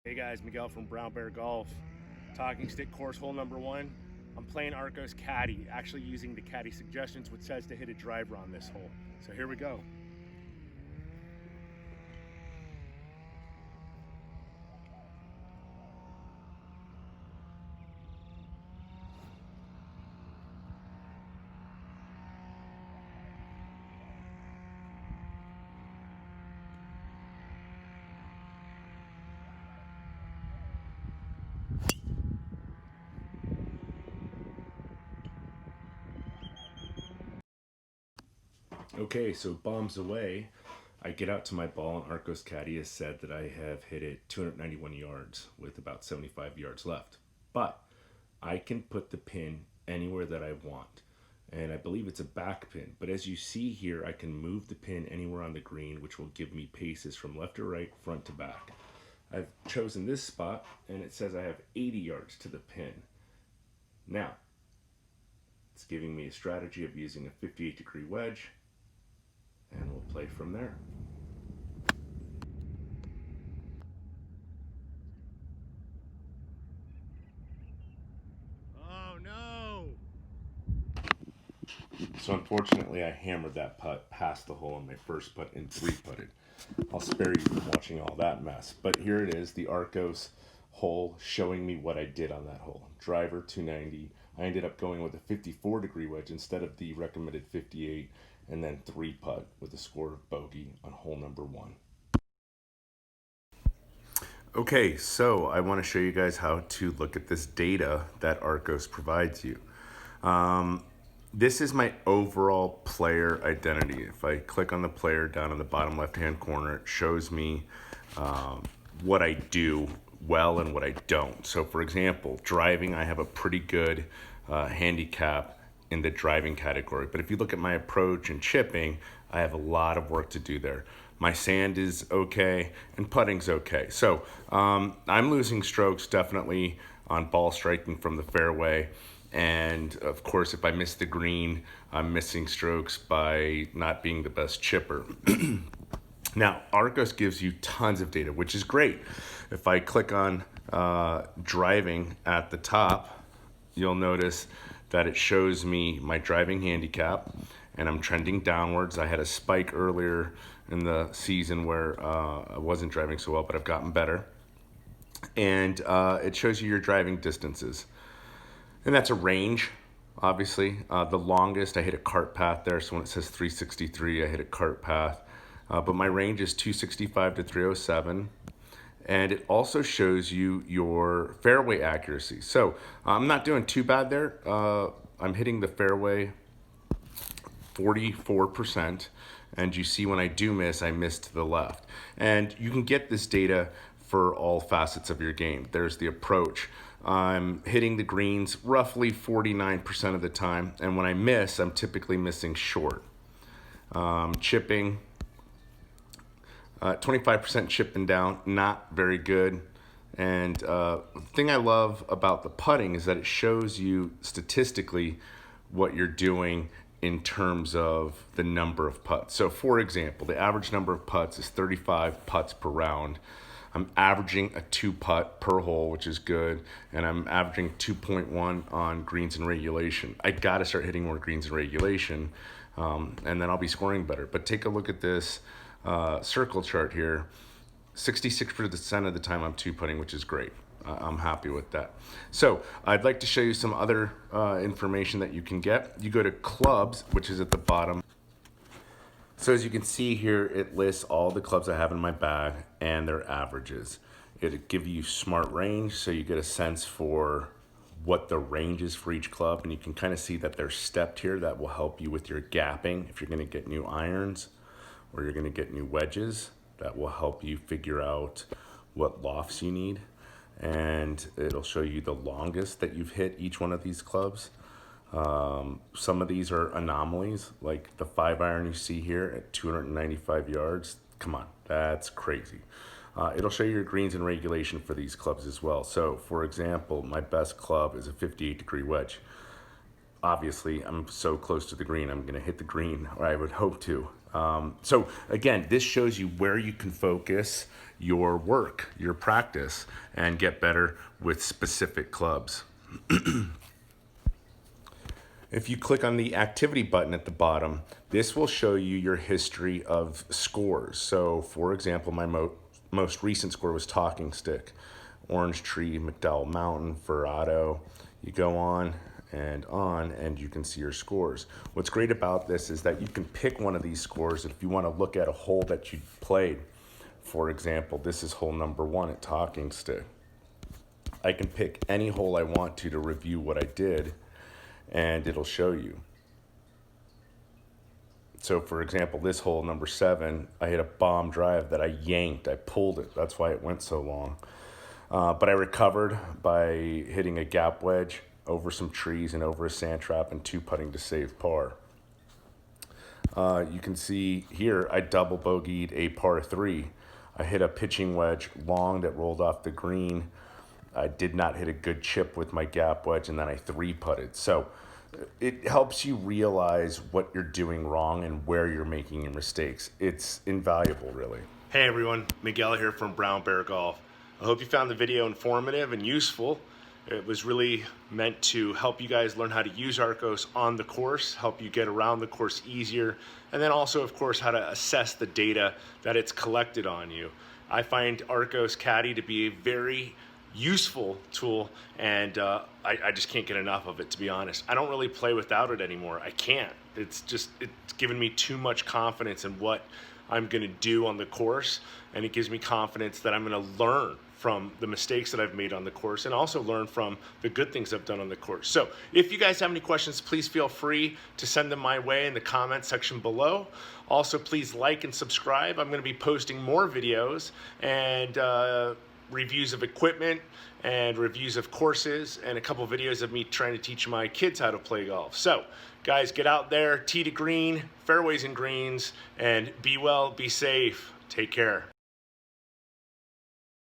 Hey guys, Miguel from Brown Bear Golf. Talking stick course hole number 1. I'm playing Arccos Caddie, actually using the Caddie suggestions, which says to hit a driver on this hole. So here we go. Okay, so bombs away. I get out to my ball, and Arccos Caddie has said that I have hit it 291 yards with about 75 yards left. But I can put the pin anywhere that I want. And I believe it's a back pin. But as you see here, I can move the pin anywhere on the green, which will give me paces from left to right, front to back. I've chosen this spot, and it says I have 80 yards to the pin. Now, it's giving me a strategy of using a 58-degree wedge, and we'll play from there. Oh no! So unfortunately, I hammered that putt past the hole on my first putt and 3-putted. I'll spare you from watching all that mess. But here it is, the Arccos hole showing me what I did on that hole. Driver 290. I ended up going with a 54-degree wedge instead of the recommended 58, and then 3-putt with a score of bogey on hole number 1. Okay, so I want to show you guys how to look at this data that Arccos provides you. This is my overall player identity. If I click on the player down in the bottom left-hand corner, it shows me what I do well and what I don't. So for example, driving, I have a pretty good handicap in the driving category. But if you look at my approach and chipping, I have a lot of work to do there. My sand is okay and putting's okay. So I'm losing strokes definitely on ball striking from the fairway. And of course, if I miss the green, I'm missing strokes by not being the best chipper. Now, Arccos gives you tons of data, which is great. If I click on driving at the top, you'll notice that it shows me my driving handicap, and I'm trending downwards. I had a spike earlier in the season where I wasn't driving so well, but I've gotten better. And it shows you your driving distances. And that's a range, obviously. The longest, I hit a cart path there, so when it says 363, I hit a cart path. But my range is 265 to 307. And it also shows you your fairway accuracy. So I'm not doing too bad there. I'm hitting the fairway 44%. And you see when I do miss, I miss to the left. And you can get this data for all facets of your game. There's the approach. I'm hitting the greens roughly 49% of the time. And when I miss, I'm typically missing short. Chipping, 25% chipping down, not very good. And the thing I love about the putting is that it shows you statistically what you're doing in terms of the number of putts. So for example, the average number of putts is 35 putts per round. I'm averaging a 2-putt per hole, which is good, and I'm averaging 2.1 on greens in regulation. I got to start hitting more greens in regulation, and then I'll be scoring better. But take a look at this circle chart here. 66% of the time I'm 2-putting, which is great. I'm happy with that. So I'd like to show you some other information that you can get. You go to clubs, which is at the bottom. So as you can see here, it lists all the clubs I have in my bag and their averages. It'll give you smart range, so you get a sense for what the range is for each club, and you can kind of see that they're stepped here. That will help you with your gapping. If you're going to get new irons or you're going to get new wedges, that will help you figure out what lofts you need. And it'll show you the longest that you've hit each one of these clubs. Some of these are anomalies, like the 5-iron you see here at 295 yards. Come on, that's crazy. It'll show you your greens in regulation for these clubs as well. So for example, my best club is a 58-degree wedge. Obviously, I'm so close to the green, I'm gonna hit the green, or I would hope to. So again, this shows you where you can focus your work, your practice, and get better with specific clubs. If you click on the activity button at the bottom, this will show you your history of scores. So for example, my most recent score was Talking Stick, Orange Tree, McDowell Mountain, Verado. You go on, and you can see your scores. What's great about this is that you can pick one of these scores if you want to look at a hole that you played. For example, this is hole number 1 at Talking Stick. I can pick any hole I want to review what I did, and it'll show you. So for example, this hole number 7, I hit a bomb drive that I yanked, I pulled it. That's why it went so long. But I recovered by hitting a gap wedge over some trees and over a sand trap and 2-putting to save par. You can see here I double bogeyed a par 3. I hit a pitching wedge long that rolled off the green. I did not hit a good chip with my gap wedge, and then I 3-putted. So it helps you realize what you're doing wrong and where you're making your mistakes. It's invaluable, really. Hey everyone, Miguel here from Brown Bear Golf. I hope you found the video informative and useful. It was really meant to help you guys learn how to use Arccos on the course, help you get around the course easier, and then also, of course, how to assess the data that it's collected on you. I find Arccos Caddie to be a very useful tool, and I just can't get enough of it, to be honest. I don't really play without it anymore. I can't. It's given me too much confidence in what I'm going to do on the course, and it gives me confidence that I'm going to learn from the mistakes that I've made on the course and also learn from the good things I've done on the course. So if you guys have any questions, please feel free to send them my way in the comment section below. Also, please like and subscribe. I'm going to be posting more videos and reviews of equipment and reviews of courses and a couple videos of me trying to teach my kids how to play golf. So guys, get out there, tee to green, fairways and greens, and be well, be safe. Take care.